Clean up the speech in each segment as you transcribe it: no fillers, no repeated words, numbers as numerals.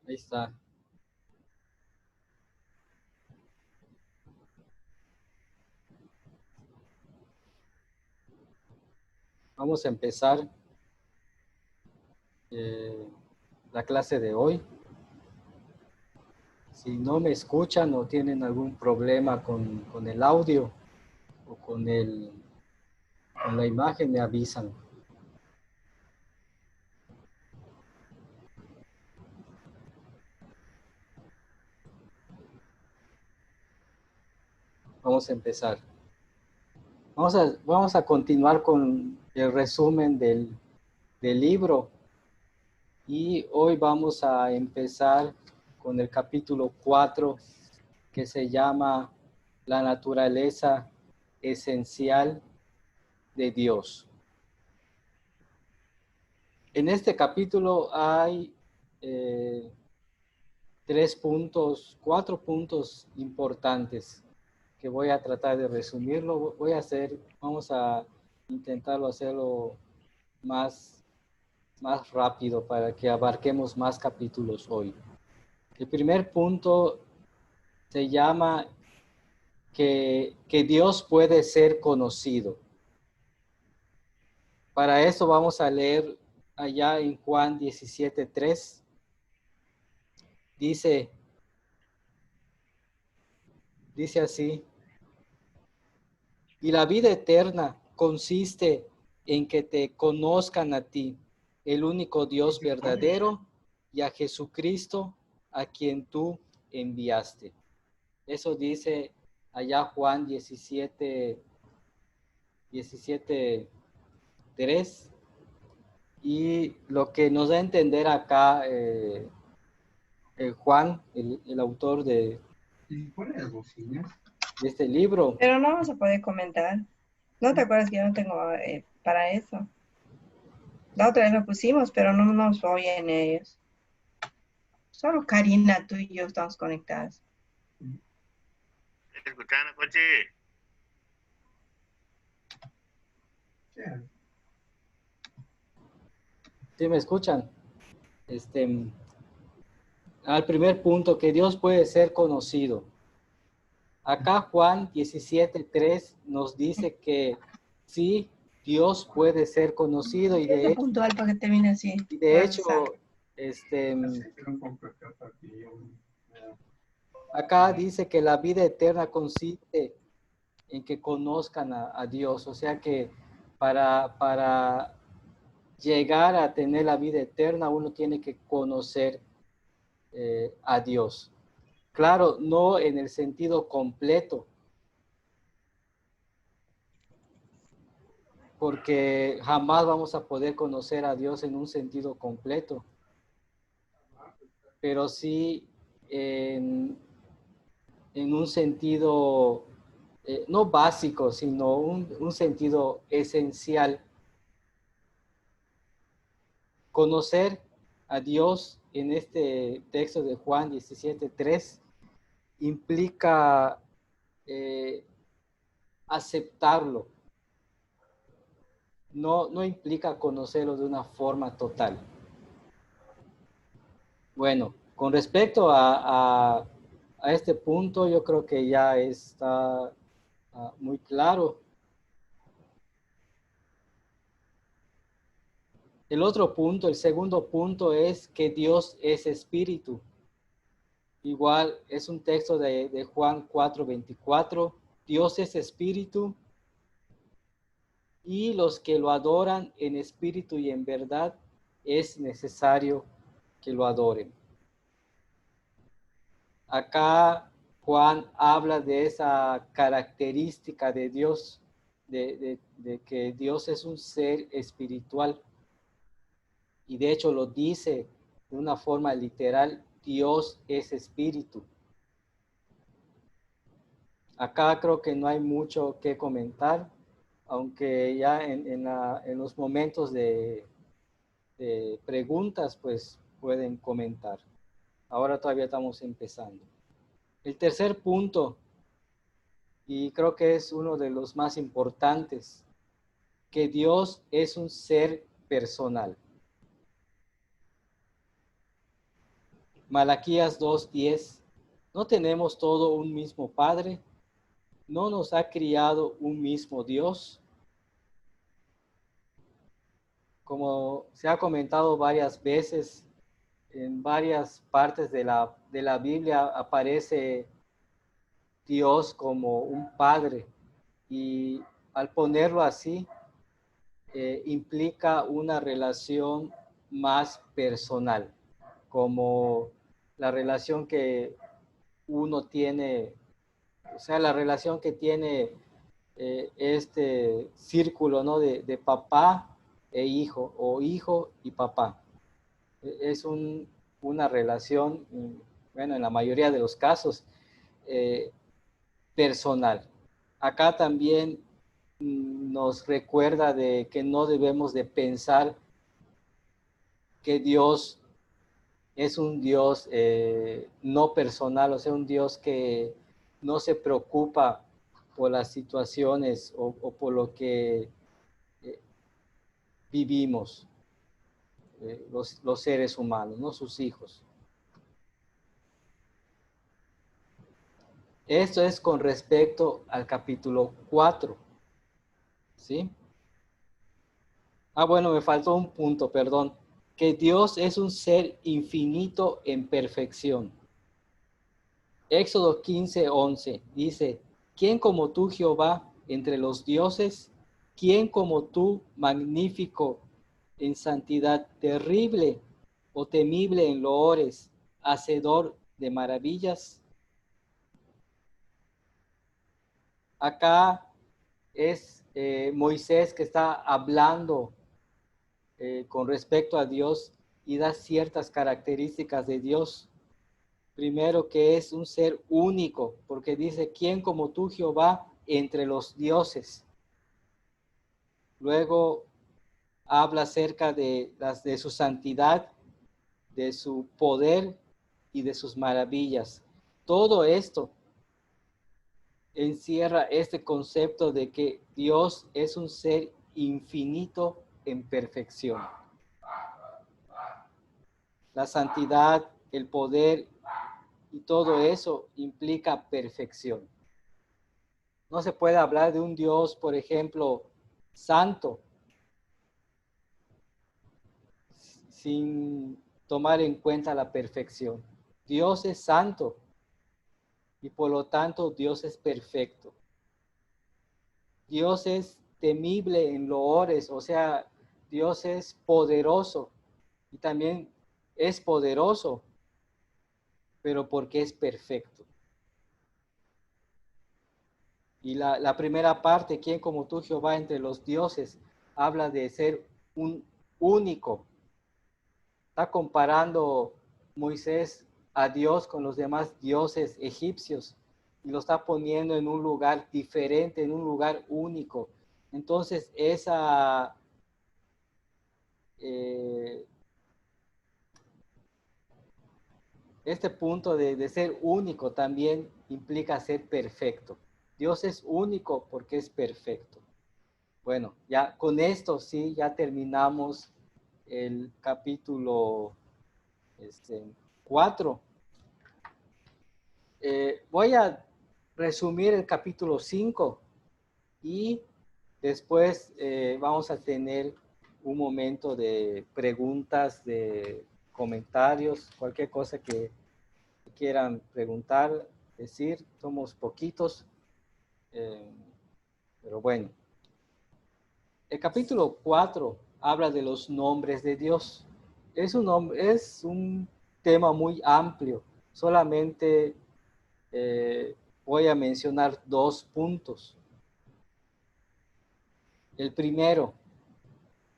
Ahí está. Vamos a empezar la clase de hoy. Si no me escuchan o tienen algún problema con el audio o con la imagen, me avisan. Vamos a empezar. Vamos a continuar con el resumen del libro. Y hoy vamos a empezar con el capítulo 4, que se llama La naturaleza esencial de Dios. En este capítulo hay 4 puntos importantes que voy a tratar de resumirlo. Vamos a intentarlo hacerlo más rápido para que abarquemos más capítulos hoy. El primer punto se llama que Dios puede ser conocido. Para eso vamos a leer allá en Juan 17:3. Dice así: y la vida eterna consiste en que te conozcan a ti, el único Dios verdadero, y a Jesucristo, a quien tú enviaste. Eso dice allá Juan 17:3. Y lo que nos da a entender acá Juan, el autor de este libro. Pero no vamos a poder comentar. ¿No te acuerdas que yo no tengo para eso? La otra vez lo pusimos, pero no nos oyen ellos. Solo Karina, tú y yo estamos conectadas. Escuchando, coche. ¿Sí me escuchan? Al primer punto, que Dios puede ser conocido. Acá Juan 17:3 nos dice que sí, Dios puede ser conocido, y de puntual para que termine así. hecho, acá dice que la vida eterna consiste en que conozcan a Dios. O sea que para llegar a tener la vida eterna, uno tiene que conocer a Dios. Claro, no en el sentido completo, porque jamás vamos a poder conocer a Dios en un sentido completo, pero sí en un sentido no básico, sino un sentido esencial. Conocer a Dios en este texto de Juan 17:3 implica aceptarlo. No implica conocerlo de una forma total. Bueno, con respecto a este punto, yo creo que ya está muy claro. El otro punto, el segundo punto, es que Dios es espíritu. Igual es un texto de Juan 4:24. Dios es espíritu, y los que lo adoran en espíritu y en verdad es necesario que lo adoren. Acá Juan habla de esa característica de Dios, de que Dios es un ser espiritual, y de hecho lo dice de una forma literal: Dios es espíritu. Acá creo que no hay mucho que comentar, aunque ya en los momentos de preguntas pues pueden comentar. Ahora todavía estamos empezando. El tercer punto, y creo que es uno de los más importantes, que Dios es un ser personal. Malaquías 2:10. ¿No tenemos todo un mismo Padre? ¿No nos ha criado un mismo Dios? Como se ha comentado varias veces, en varias partes de la Biblia aparece Dios como un Padre, y al ponerlo así, implica una relación más personal, como la relación que uno tiene, o sea, la relación que tiene este círculo, ¿no? de papá e hijo, o hijo y papá. Es una relación, bueno, en la mayoría de los casos, eh, personal. Acá también nos recuerda de que no debemos de pensar que Dios es un Dios no personal, o sea, un Dios que no se preocupa por las situaciones o por lo que eh, vivimos los seres humanos, no sus hijos. Esto es con respecto al capítulo 4, ¿sí? Bueno, me faltó un punto, perdón. Que Dios es un ser infinito en perfección. Éxodo 15:11 dice, ¿quién como tú, Jehová, entre los dioses? ¿Quién como tú, magnífico en santidad, terrible o temible en loores, hacedor de maravillas? Acá es Moisés que está hablando con respecto a Dios y da ciertas características de Dios. Primero, que es un ser único, porque dice, ¿quién como tú, Jehová, entre los dioses? Luego habla acerca de su santidad, de su poder y de sus maravillas. Todo esto encierra este concepto de que Dios es un ser infinito en perfección. La santidad, el poder y todo eso implica perfección. No se puede hablar de un Dios, por ejemplo, santo, sin tomar en cuenta la perfección. Dios es santo y por lo tanto Dios es perfecto. Dios es temible en loores, o sea, Dios es poderoso y también es poderoso, pero porque es perfecto. Y la primera parte, ¿quién como tú, Jehová, entre los dioses? Habla de ser un único. Está comparando Moisés a Dios con los demás dioses egipcios y lo está poniendo en un lugar diferente, en un lugar único. Entonces, eh, este punto de ser único también implica ser perfecto. Dios es único porque es perfecto. Bueno, ya con esto sí, ya terminamos el capítulo 4. Voy a resumir el capítulo 5 y después vamos a tener un momento de preguntas, de comentarios, cualquier cosa que quieran preguntar, decir. Somos poquitos, eh, pero bueno. El capítulo 4 habla de los nombres de Dios. Es un tema muy amplio. Solamente voy a mencionar 2 puntos. El primero,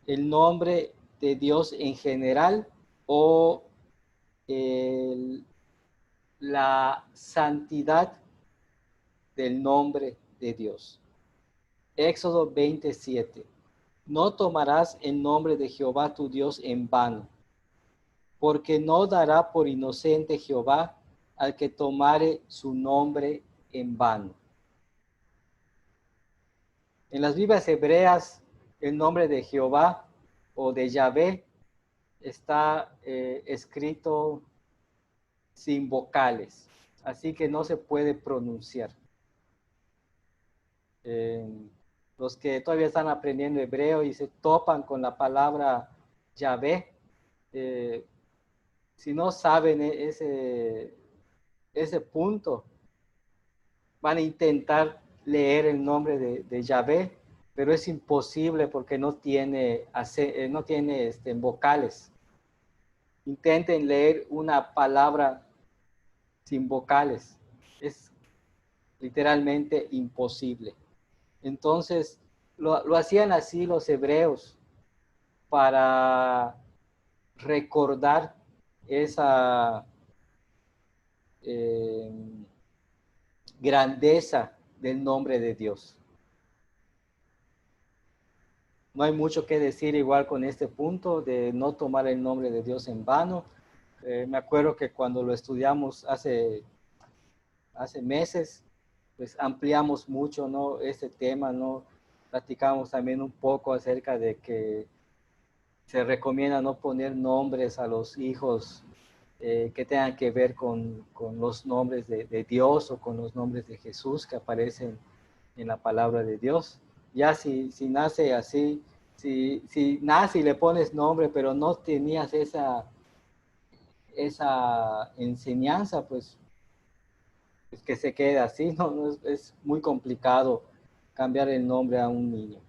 el nombre de Dios en general o la santidad del nombre de Dios. Éxodo 27. No tomarás el nombre de Jehová tu Dios en vano, porque no dará por inocente Jehová al que tomare su nombre en vano. En las Biblias hebreas, el nombre de Jehová o de Yahvé está escrito sin vocales, así que no se puede pronunciar. Los que todavía están aprendiendo hebreo y se topan con la palabra Yahvé, si no saben ese punto, van a intentar leer el nombre de Yahvé, pero es imposible porque no tiene vocales. Intenten leer una palabra sin vocales. Es literalmente imposible. Entonces, lo hacían así los hebreos para recordar esa grandeza del nombre de Dios. No hay mucho que decir igual con este punto de no tomar el nombre de Dios en vano. Me acuerdo que cuando lo estudiamos hace meses, pues ampliamos mucho, ¿no? Este tema, ¿no? Platicamos también un poco acerca de que se recomienda no poner nombres a los hijos que tengan que ver con los nombres de Dios o con los nombres de Jesús que aparecen en la palabra de Dios. Ya si nace así, si nace y le pones nombre, pero no tenías esa enseñanza, pues es que se quede así, ¿no? Es muy complicado cambiar el nombre a un niño.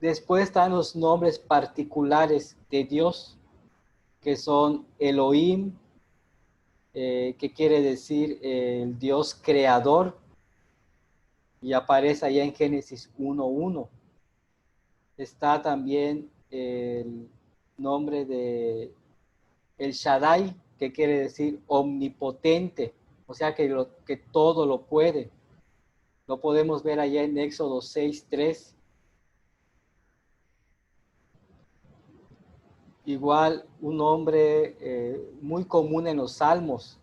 Después están los nombres particulares de Dios, que son Elohim, que quiere decir el Dios creador, y aparece allá en Génesis 1:1. Está también el nombre de El Shaddai, que quiere decir omnipotente, o sea que todo lo puede. Lo podemos ver allá en Éxodo 6:3. Igual un nombre muy común en los salmos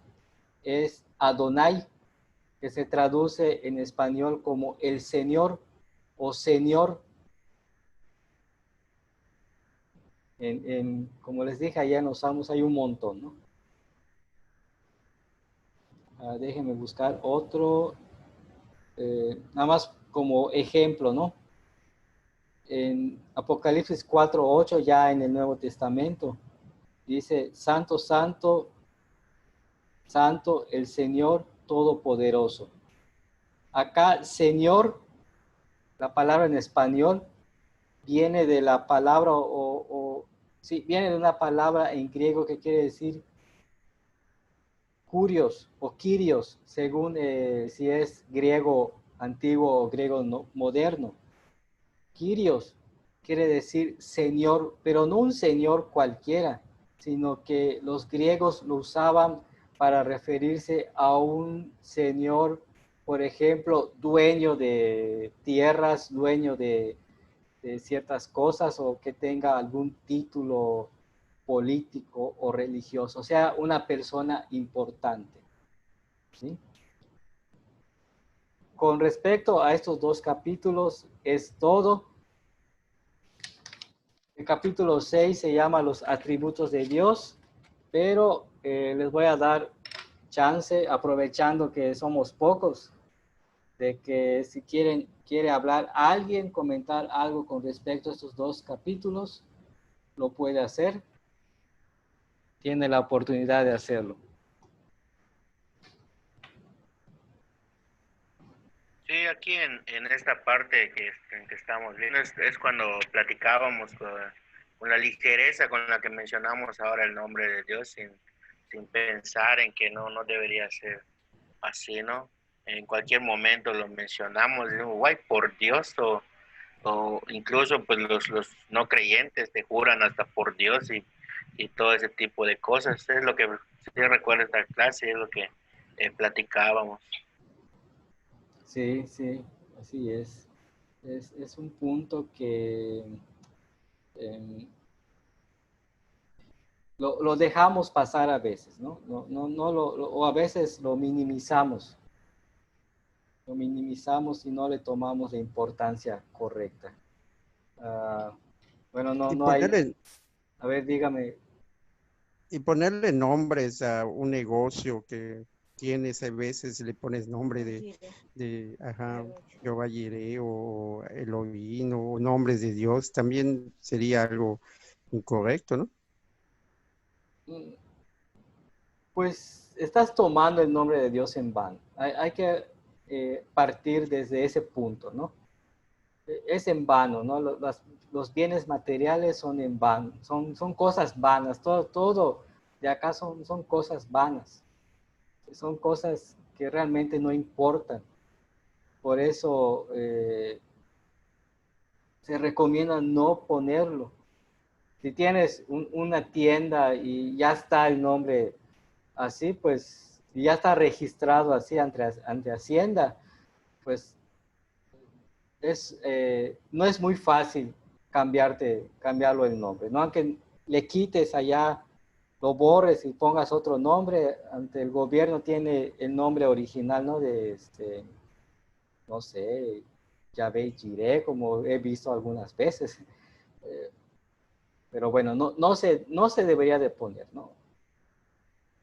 es Adonai, que se traduce en español como el Señor o Señor. Como les dije, allá en los salmos hay un montón, ¿no? Déjenme buscar otro, nada más como ejemplo, ¿no? En Apocalipsis 4:8, ya en el Nuevo Testamento, dice, Santo, Santo, Santo, el Señor Todopoderoso. Acá, Señor, la palabra en español, viene de la palabra, sí, viene de una palabra en griego que quiere decir Curios o Kyrios, según si es griego antiguo o griego moderno. Kyrios quiere decir Señor, pero no un Señor cualquiera, sino que los griegos lo usaban para referirse a un Señor, por ejemplo, dueño de tierras, dueño de ciertas cosas o que tenga algún título político o religioso, o sea, una persona importante. ¿Sí? Con respecto a estos dos capítulos, es todo. El capítulo 6 se llama Los atributos de Dios, pero les voy a dar chance, aprovechando que somos pocos, de que si quiere hablar alguien, comentar algo con respecto a estos dos capítulos, lo puede hacer. Tiene la oportunidad de hacerlo. Sí, aquí en esta parte en que estamos viendo es cuando platicábamos con la ligereza con la que mencionamos ahora el nombre de Dios sin pensar en que no debería ser así, ¿no? En cualquier momento lo mencionamos, decimos, guay, por Dios, o incluso pues los no creyentes te juran hasta por Dios y todo ese tipo de cosas. Es lo que sí recuerdo esta clase, es lo que platicábamos. Sí, sí, así es. Es un punto que lo dejamos pasar a veces, ¿no? O a veces lo minimizamos. Lo minimizamos y no le tomamos la importancia correcta. Bueno, Y no hay... ponerle, A ver, dígame. Y ponerle nombres a un negocio que tienes, a veces le pones nombre ajá, Jehová Jireh o Elohim o nombres de Dios, también sería algo incorrecto, ¿no? Mm, Pues estás tomando el nombre de Dios en vano. Hay que partir desde ese punto, ¿no? Es en vano, ¿no? Los bienes materiales son en vano, son cosas vanas, todo de acá son cosas vanas, son cosas que realmente no importan. Por eso se recomienda no ponerlo. Si tienes una tienda y ya está el nombre así, pues si ya está registrado así ante Hacienda, pues no es muy fácil cambiarlo el nombre, ¿no? Aunque le quites allá, lo borres y pongas otro nombre, ante el gobierno tiene el nombre original, ¿no? No sé, Yahvé Jireh, como he visto algunas veces. Eh, pero bueno, no se debería de poner, ¿no?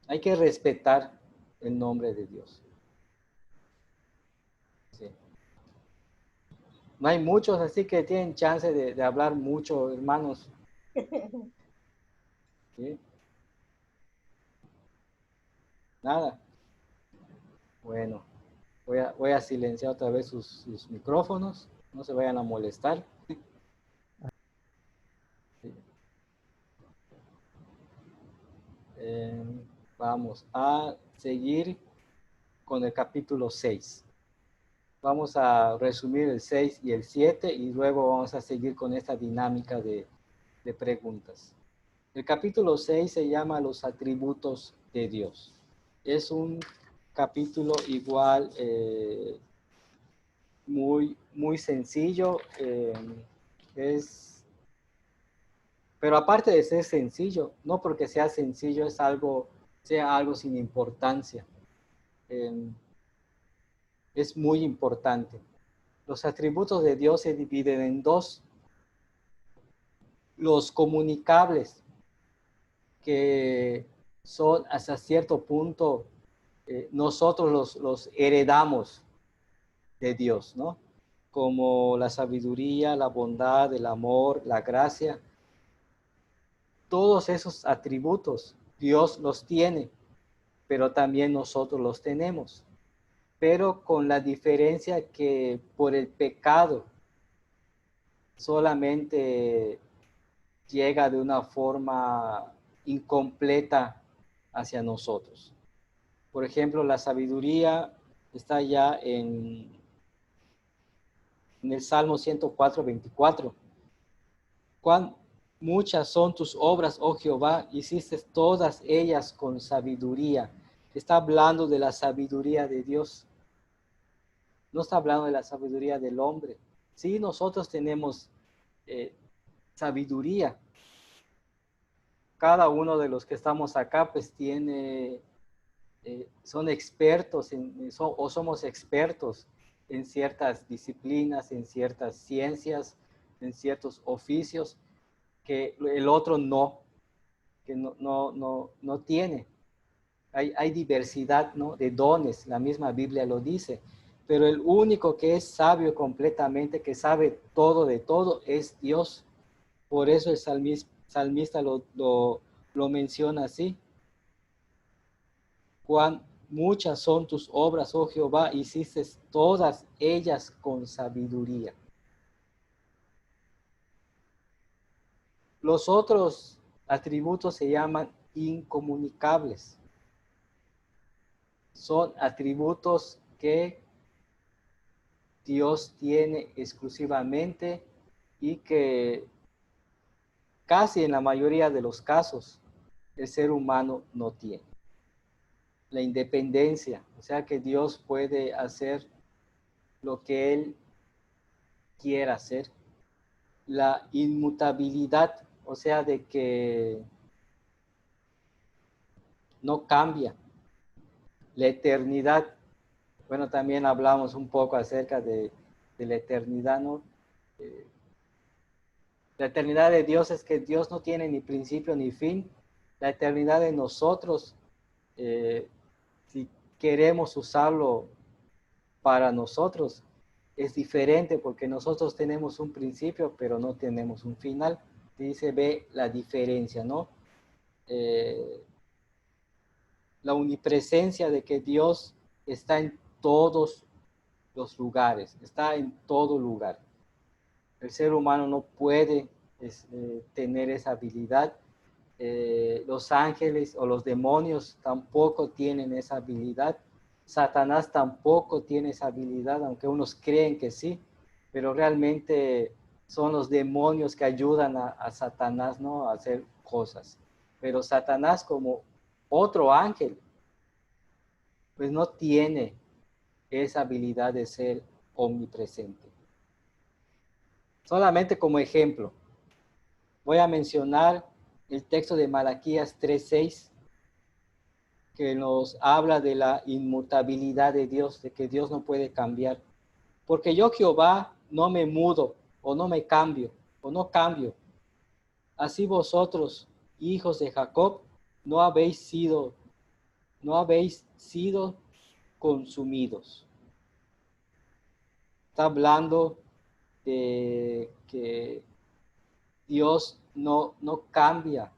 Hay que respetar el nombre de Dios. Sí. No hay muchos, así que tienen chance de hablar mucho, hermanos. ¿Sí? Nada. Bueno, voy a silenciar otra vez sus micrófonos. No se vayan a molestar. Sí. Eh, Vamos a seguir con el capítulo 6. Vamos a resumir el 6 y el 7 y luego vamos a seguir con esta dinámica de preguntas. El capítulo 6 se llama Los atributos de Dios. Es un capítulo igual muy sencillo. Pero aparte de ser sencillo, no porque sea sencillo sea algo sin importancia. Eh, es muy importante. Los atributos de Dios se dividen en dos. Los comunicables, que son hasta cierto punto, nosotros los heredamos de Dios, ¿no? Como la sabiduría, la bondad, el amor, la gracia. Todos esos atributos Dios los tiene, pero también nosotros los tenemos. Pero con la diferencia que por el pecado solamente llega de una forma incompleta hacia nosotros. Por ejemplo, la sabiduría está ya en el Salmo 104, 24. Cuán muchas son tus obras, oh Jehová, hiciste todas ellas con sabiduría. Está hablando de la sabiduría de Dios. No está hablando de la sabiduría del hombre. Sí, nosotros tenemos sabiduría. Cada uno de los que estamos acá, pues son expertos o somos expertos en ciertas disciplinas, en ciertas ciencias, en ciertos oficios que el otro que no tiene. Hay diversidad, ¿no?, de dones, la misma Biblia lo dice, pero el único que es sabio completamente, que sabe todo de todo, es Dios. Por eso el salmista lo menciona así. Cuán muchas son tus obras, oh Jehová, hiciste todas ellas con sabiduría. Los otros atributos se llaman incomunicables. Son atributos que Dios tiene exclusivamente y que casi en la mayoría de los casos el ser humano no tiene. La independencia, o sea que Dios puede hacer lo que Él quiera hacer. La inmutabilidad, o sea, de que no cambia. La eternidad, bueno, también hablamos un poco acerca de la eternidad, ¿no? La eternidad de Dios es que Dios no tiene ni principio ni fin, La eternidad de nosotros, si queremos usarlo para nosotros, es diferente porque nosotros tenemos un principio, pero no tenemos un final. Dice, ve la diferencia, ¿no? La omnipresencia de que Dios está en todos los lugares, está en todo lugar. El ser humano no puede tener esa habilidad. Los ángeles o los demonios tampoco tienen esa habilidad. Satanás tampoco tiene esa habilidad, aunque unos creen que sí, pero realmente son los demonios que ayudan a Satanás, ¿no?, a hacer cosas. Pero Satanás, como otro ángel, pues no tiene esa habilidad de ser omnipresente. Solamente como ejemplo, voy a mencionar el texto de Malaquías 3:6, que nos habla de la inmutabilidad de Dios, de que Dios no puede cambiar. Porque yo, Jehová, no me mudo, o no me cambio, o no cambio. Así vosotros, hijos de Jacob, no habéis sido consumidos. Está hablando de que Dios no cambia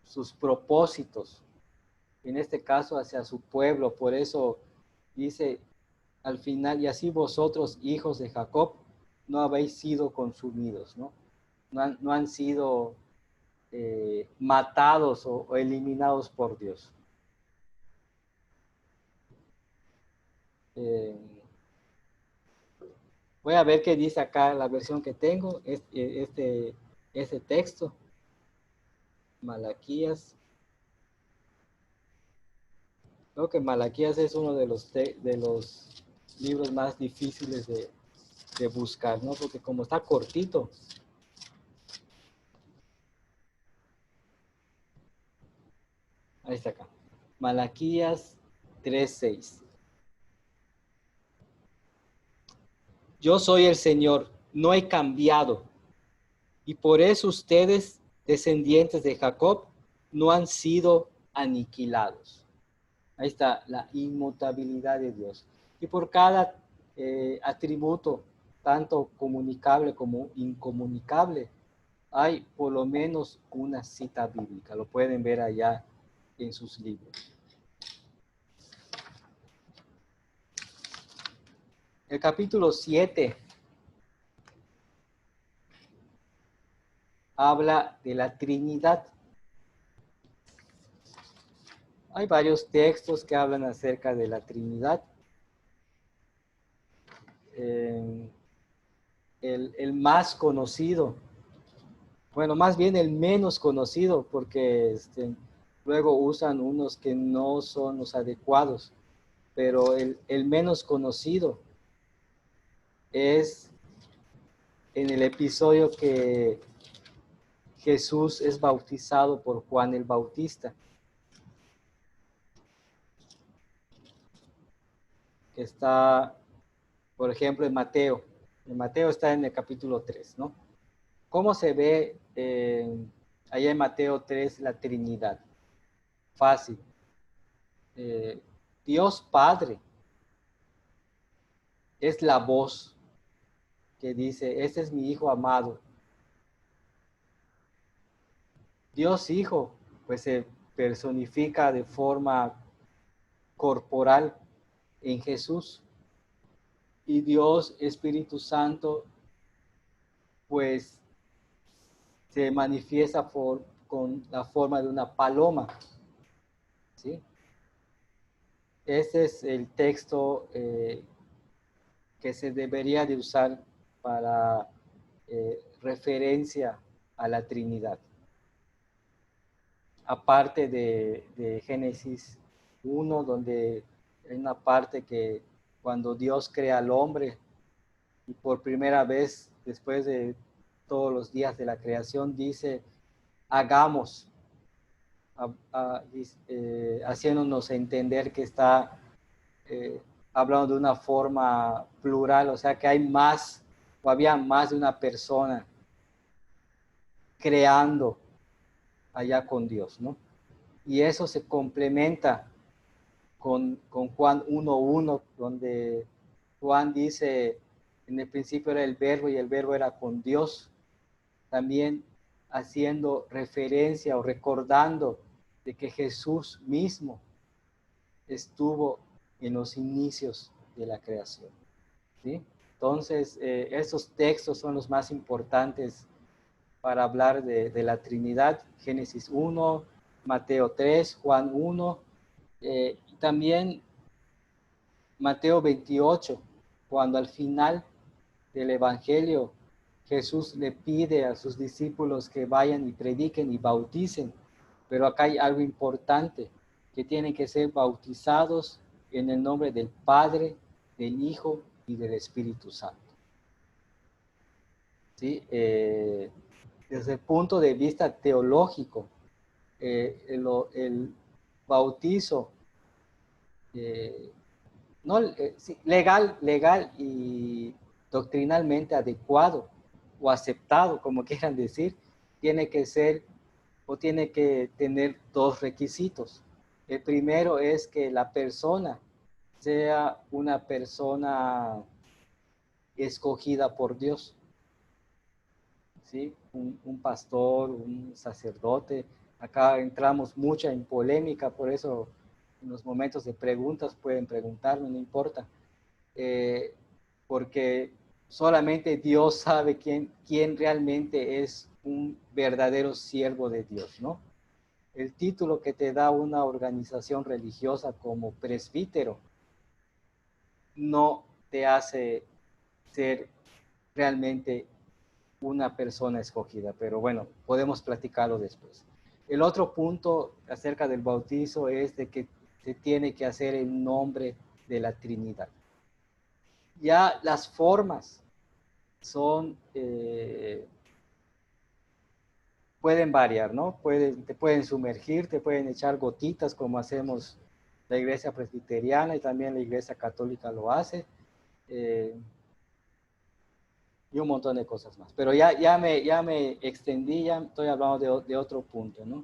sus propósitos, en este caso hacia su pueblo. Por eso dice al final, y así vosotros, hijos de Jacob, no habéis sido consumidos, ¿no? No han sido matados o eliminados por Dios. Voy a ver qué dice acá la versión que tengo, este texto. Malaquías. Creo que Malaquías es uno de los libros más difíciles de buscar, ¿no? Porque como está cortito. Ahí está acá. Malaquías 3:6. Yo soy el Señor, no he cambiado. Y por eso ustedes, descendientes de Jacob, no han sido aniquilados. Ahí está la inmutabilidad de Dios. Y por cada atributo, tanto comunicable como incomunicable, hay por lo menos una cita bíblica. Lo pueden ver allá en sus libros. El capítulo 7 habla de la Trinidad. Hay varios textos que hablan acerca de la Trinidad. El más conocido, bueno, más bien el menos conocido, porque luego usan unos que no son los adecuados, pero el menos conocido es en el episodio que Jesús es bautizado por Juan el Bautista, que está, por ejemplo, en Mateo. En Mateo está en el capítulo 3, ¿no? ¿Cómo se ve allá en Mateo 3 la Trinidad? Fácil. Dios Padre es la voz que dice, este es mi Hijo amado. Dios Hijo, pues se personifica de forma corporal en Jesús. Y Dios Espíritu Santo, pues se manifiesta con la forma de una paloma. ¿Sí? Ese es el texto que se debería de usar para referencia a la Trinidad. Aparte de Génesis 1, donde hay una parte que cuando Dios crea al hombre y por primera vez después de todos los días de la creación dice, hagamos, haciéndonos entender que está hablando de una forma plural, o sea que hay más, o había más de una persona creando allá con Dios, ¿no? Y eso se complementa con Juan 1:1, donde Juan dice, en el principio era el verbo y el verbo era con Dios, también haciendo referencia o recordando de que Jesús mismo estuvo en los inicios de la creación, ¿sí? Entonces, esos textos son los más importantes para hablar de la Trinidad. Génesis 1, Mateo 3, Juan 1, y también Mateo 28, cuando al final del Evangelio Jesús le pide a sus discípulos que vayan y prediquen y bauticen. Pero acá hay algo importante, que tienen que ser bautizados en el nombre del Padre, del Hijo y del Espíritu Santo. ¿Sí? Desde el punto de vista teológico, el bautizo sí, legal y doctrinalmente adecuado o aceptado, como quieran decir, tiene que ser o tiene que tener dos requisitos. El primero es que la persona sea una persona escogida por Dios, ¿sí? Un pastor, un sacerdote. Acá entramos mucha en polémica, por eso en los momentos de preguntas pueden preguntarme, no importa. Porque solamente Dios sabe quién realmente es un verdadero siervo de Dios, ¿no? El título que te da una organización religiosa como presbítero no te hace ser realmente una persona escogida, pero bueno, podemos platicarlo después. El otro punto acerca del bautizo es de que se tiene que hacer en nombre de la Trinidad. Ya las formas son, pueden variar, ¿no? Te pueden sumergir, te pueden echar gotitas como hacemos la iglesia presbiteriana y también la iglesia católica lo hace. Y un montón de cosas más. Pero ya me extendí, ya estoy hablando de otro punto, ¿no?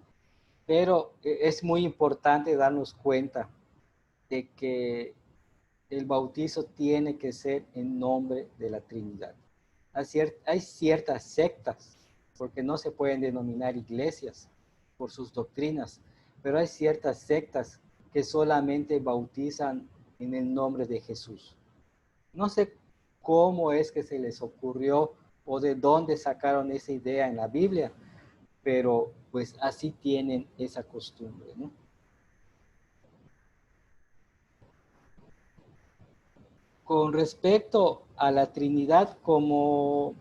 Pero es muy importante darnos cuenta de que el bautizo tiene que ser en nombre de la Trinidad. Hay ciertas sectas, porque no se pueden denominar iglesias por sus doctrinas, pero hay ciertas sectas que solamente bautizan en el nombre de Jesús. No sé cómo es que se les ocurrió o de dónde sacaron esa idea en la Biblia, pero pues así tienen esa costumbre, ¿no? Con respecto a la Trinidad, como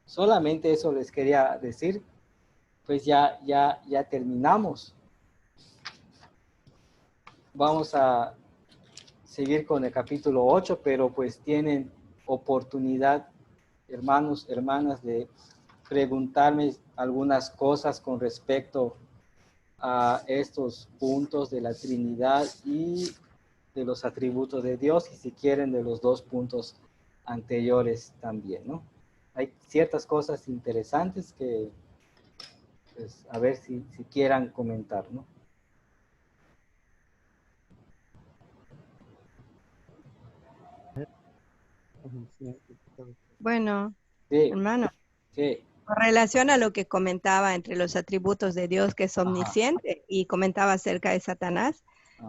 solamente eso les quería decir, pues ya terminamos. Vamos a seguir con el capítulo 8, pero pues tienen oportunidad, hermanos, hermanas, de preguntarme algunas cosas con respecto a estos puntos de la Trinidad y de los atributos de Dios, y si quieren de los dos puntos anteriores también, ¿no? Hay ciertas cosas interesantes que, pues, a ver si quieran comentar, ¿no? Bueno, Sí, hermano, sí. con relación a lo que comentaba entre los atributos de Dios, que es omnisciente, y comentaba acerca de Satanás,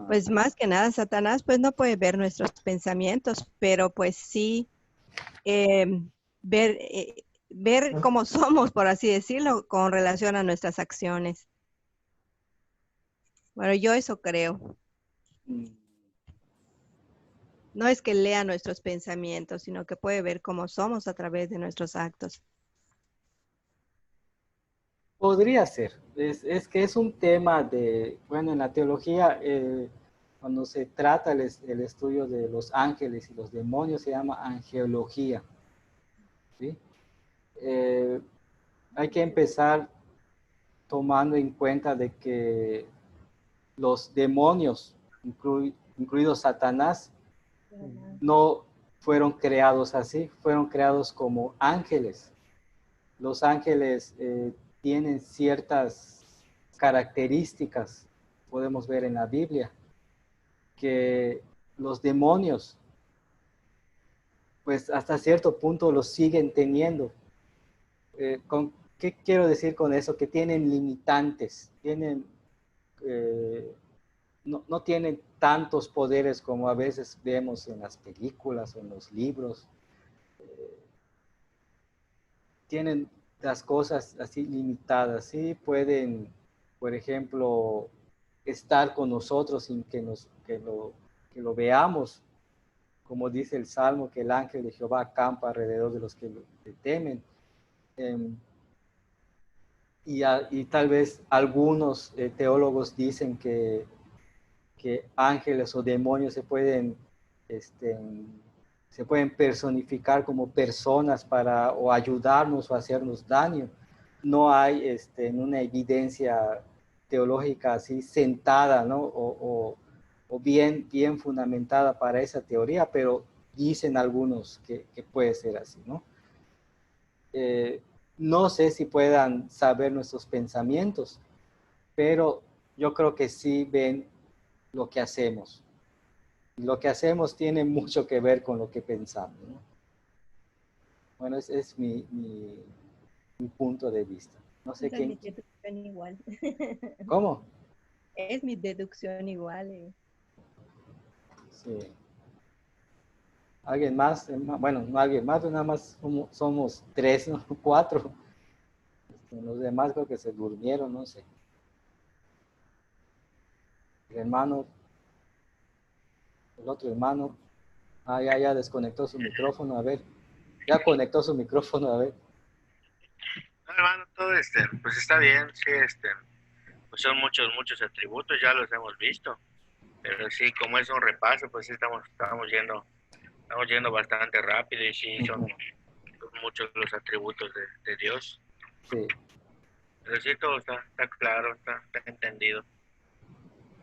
pues más que nada Satanás pues no puede ver nuestros pensamientos, pero pues sí ver cómo somos, por así decirlo, con relación a nuestras acciones. Bueno, yo eso creo. No es que lea nuestros pensamientos, sino que puede ver cómo somos a través de nuestros actos. Podría ser. Es que es un tema de, bueno, en la teología, cuando se trata el estudio de los ángeles y los demonios, se llama angelología, ¿sí? Hay que empezar tomando en cuenta de que los demonios, incluido Satanás, no fueron creados así, fueron creados como ángeles. Los ángeles tienen ciertas características, podemos ver en la Biblia, que los demonios, pues hasta cierto punto los siguen teniendo. ¿Qué quiero decir con eso? Que tienen limitantes, no tienen tantos poderes como a veces vemos en las películas o en los libros. Tienen las cosas así limitadas, ¿sí? Pueden, por ejemplo, estar con nosotros sin que lo veamos, como dice el Salmo, que el ángel de Jehová acampa alrededor de los que le temen. Y tal vez algunos teólogos dicen que ángeles o demonios se pueden personificar como personas o ayudarnos o hacernos daño. No hay una evidencia teológica así sentada, ¿no? O bien fundamentada para esa teoría, pero dicen algunos que puede ser así, ¿no? No sé si puedan saber nuestros pensamientos, pero yo creo que sí ven lo que hacemos. Lo que hacemos tiene mucho que ver con lo que pensamos, ¿no? Bueno, es mi punto de vista. No sé Esa quién. es mi deducción igual. ¿Cómo? Es mi deducción igual. Sí. ¿Alguien más? Bueno, no alguien más, nada más somos 3, ¿no? 4. Los demás creo que se durmieron, no sé. El hermano, el otro hermano, ya desconectó su micrófono, a ver. Ya conectó su micrófono, a ver. No, hermano, todo pues está bien, sí, pues son muchos atributos, ya los hemos visto, pero sí, como es un repaso, pues sí estamos yendo bastante rápido y sí, son muchos los atributos de Dios. Sí. Pero sí, todo está claro, está entendido.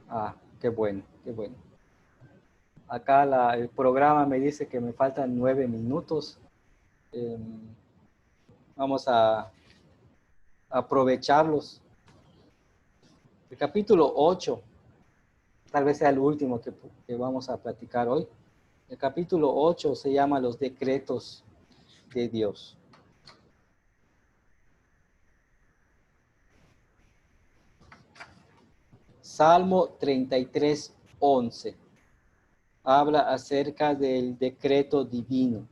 Ah, qué bueno, qué bueno. Acá el programa me dice que me faltan 9 minutos. Vamos a aprovecharlos. El capítulo 8, tal vez sea el último que vamos a platicar hoy. El capítulo 8 se llama Los decretos de Dios. Salmo 33, 11. Habla acerca del decreto divino.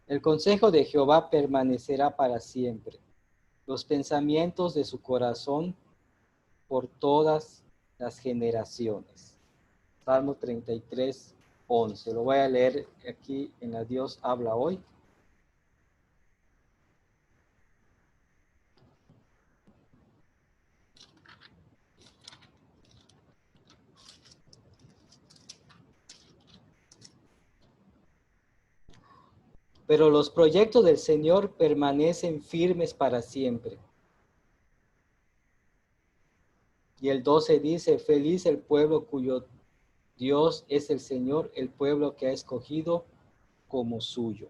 El consejo de Jehová permanecerá para siempre. Los pensamientos de su corazón por todas las generaciones. Salmo 33, 11. Lo voy a leer aquí en la Dios habla hoy. Pero los proyectos del Señor permanecen firmes para siempre. Y el 12 dice, feliz el pueblo cuyo Dios es el Señor, el pueblo que ha escogido como suyo.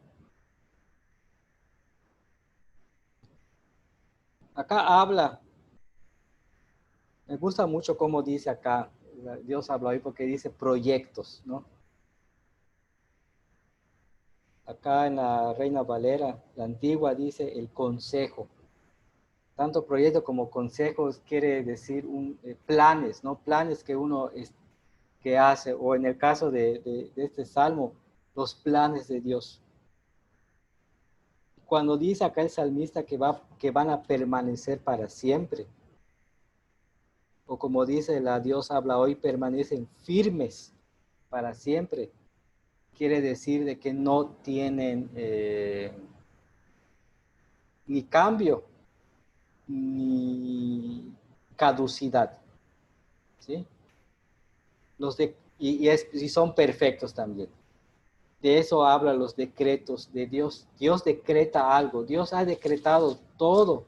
Acá habla, me gusta mucho cómo dice acá, Dios habla hoy porque dice proyectos, ¿no? Acá en la Reina Valera, la antigua, dice el consejo. Tanto proyecto como consejos quiere decir planes, ¿no? Planes que uno que hace, o en el caso de este salmo, los planes de Dios. Cuando dice acá el salmista que van a permanecer para siempre, o como dice la Dios habla hoy, permanecen firmes para siempre, quiere decir de que no tienen ni cambio, ni caducidad, ¿sí? Y son perfectos también. De eso hablan los decretos de Dios. Dios decreta algo. Dios ha decretado todo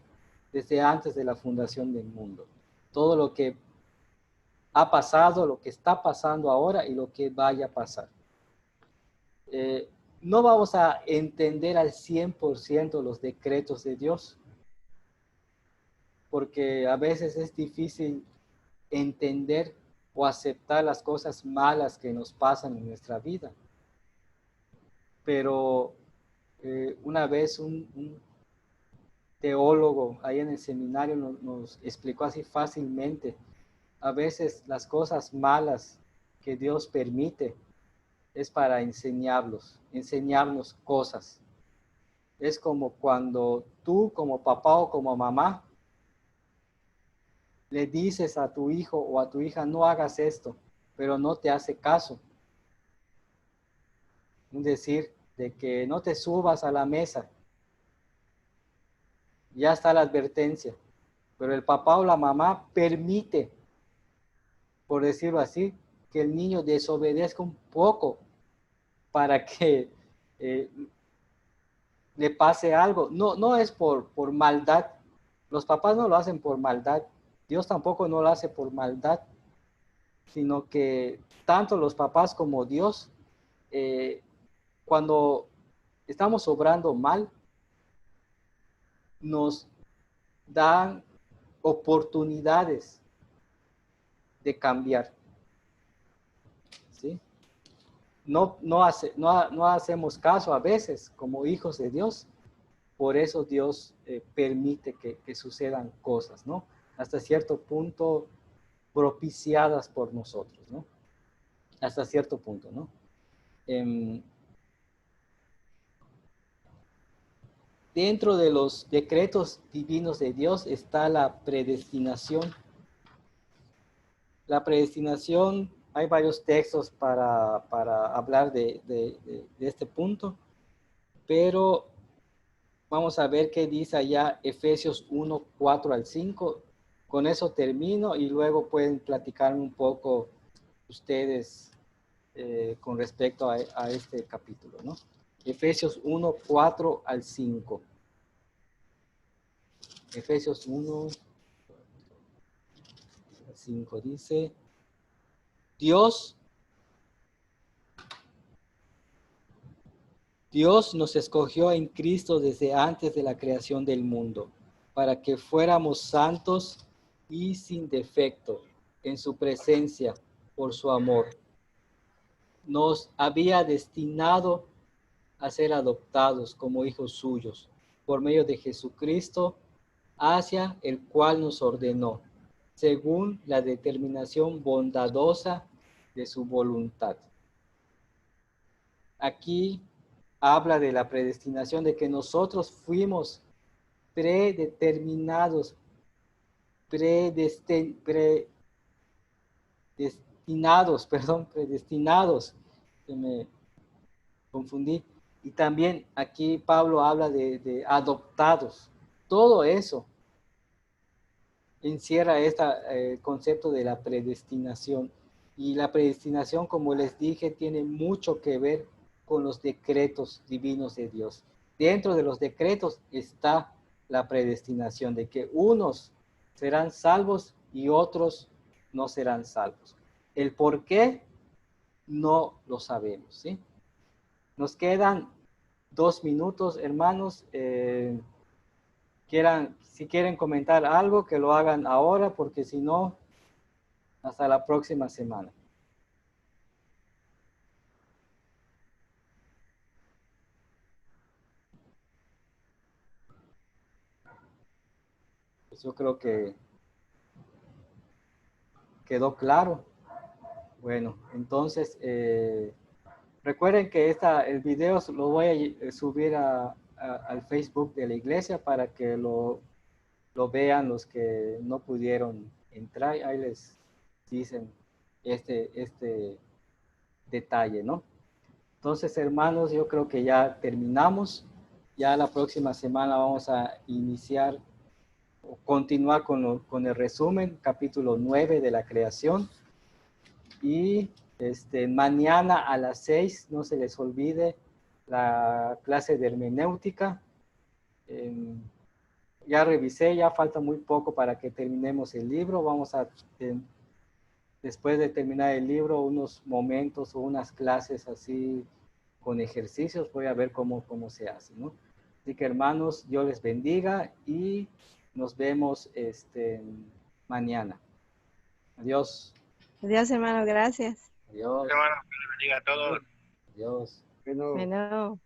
desde antes de la fundación del mundo. Todo lo que ha pasado, lo que está pasando ahora y lo que vaya a pasar. No vamos a entender al 100% los decretos de Dios, porque a veces es difícil entender o aceptar las cosas malas que nos pasan en nuestra vida. Pero una vez un teólogo ahí en el seminario nos explicó así fácilmente, a veces las cosas malas que Dios permite es para enseñarnos cosas. Es como cuando tú como papá o como mamá le dices a tu hijo o a tu hija, no hagas esto, pero no te hace caso. Es decir, de que no te subas a la mesa. Ya está la advertencia. Pero el papá o la mamá permite, por decirlo así, que el niño desobedezca un poco para que le pase algo. No es por maldad. Los papás no lo hacen por maldad. Dios tampoco no lo hace por maldad, sino que tanto los papás como Dios, cuando estamos obrando mal, nos dan oportunidades de cambiar. ¿Sí? No hacemos caso a veces como hijos de Dios, por eso Dios permite que sucedan cosas, ¿no? Hasta cierto punto propiciadas por nosotros, ¿no? Hasta cierto punto, ¿no? Dentro de los decretos divinos de Dios está la predestinación. La predestinación, hay varios textos para hablar de este punto, pero vamos a ver qué dice allá Efesios 1, 4 al 5. Con eso termino y luego pueden platicar un poco ustedes con respecto a este capítulo, ¿no? Efesios 1, 4 al 5. Efesios 1, 5 dice, Dios nos escogió en Cristo desde antes de la creación del mundo, para que fuéramos santos y sin defecto en su presencia por su amor. Nos había destinado a ser adoptados como hijos suyos por medio de Jesucristo, hacia el cual nos ordenó, según la determinación bondadosa de su voluntad. Aquí habla de la predestinación, de que nosotros fuimos predestinados, que me confundí. Y también aquí Pablo habla de adoptados. Todo eso encierra este concepto de la predestinación. Y la predestinación, como les dije, tiene mucho que ver con los decretos divinos de Dios. Dentro de los decretos está la predestinación de que unos serán salvos y otros no serán salvos. El por qué no lo sabemos, ¿sí? Nos quedan 2 minutos, hermanos. Si quieren comentar algo, que lo hagan ahora, porque si no, hasta la próxima semana. Pues yo creo que quedó claro. Bueno, entonces, recuerden que el video lo voy a subir al Facebook de la iglesia para que lo vean los que no pudieron entrar. Ahí les dicen este detalle, ¿no? Entonces, hermanos, yo creo que ya terminamos. Ya la próxima semana vamos a iniciar o continuar con el resumen, capítulo 9 de la creación. Y mañana a las 6, no se les olvide, la clase de hermenéutica. Ya revisé, ya falta muy poco para que terminemos el libro. Vamos a, después de terminar el libro, unos momentos o unas clases así con ejercicios. Voy a ver cómo se hace, ¿no? Así que, hermanos, Dios les bendiga y nos vemos mañana. Adiós. Adiós, hermano, gracias. Adiós. Hermano, que le bendiga a todos. Adiós. Bueno. Bueno.